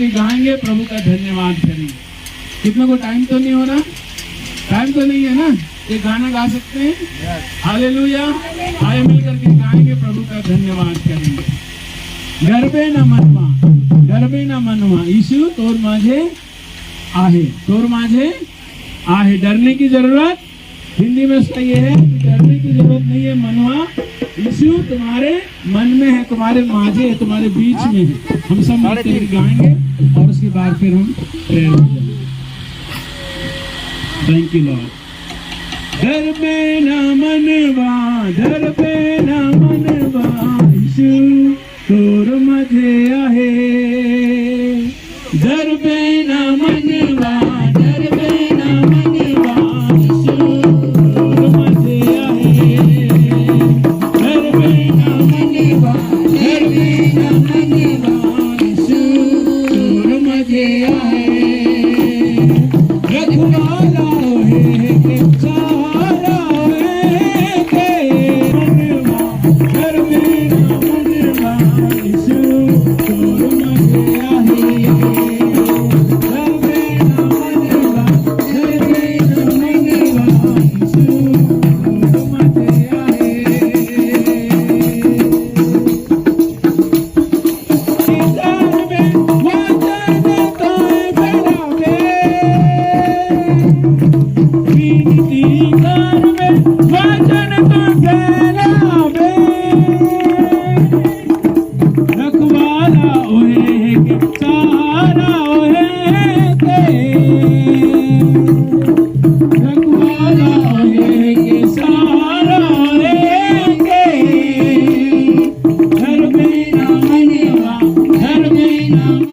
गाएंगे, प्रभु का धन्यवाद करेंगे। कितनों को टाइम तो नहीं हो रहा? टाइम तो नहीं है ना? ये गाना गा सकते हैं? हालेलुया। आए मिलकर के गाएंगे, प्रभु का धन्यवाद करेंगे। डरबे न मनवा, डरबे न मनवा, यीशु तोर माझे आहे, तोर माझे आहे। डरने की जरूरत, हिंदी में उसका ये है कि डरने की जरूरत नहीं है। मनवा, यीशु तुम्हारे मन में है, तुम्हारे माझे है, तुम्हारे बीच में है। हम सब मिलकर गाएंगे और उसके बाद फिर हम प्रेयर हो जाएंगे। Thank you Lord. डरबे न मनवा, डरबे न मनवा, यीशु तोर माझे आहे। डरबे न मनवा, डरबे न मनवा, यीशु तोर माझे आहे। डरबे न मनवा, डरबे न मनवा,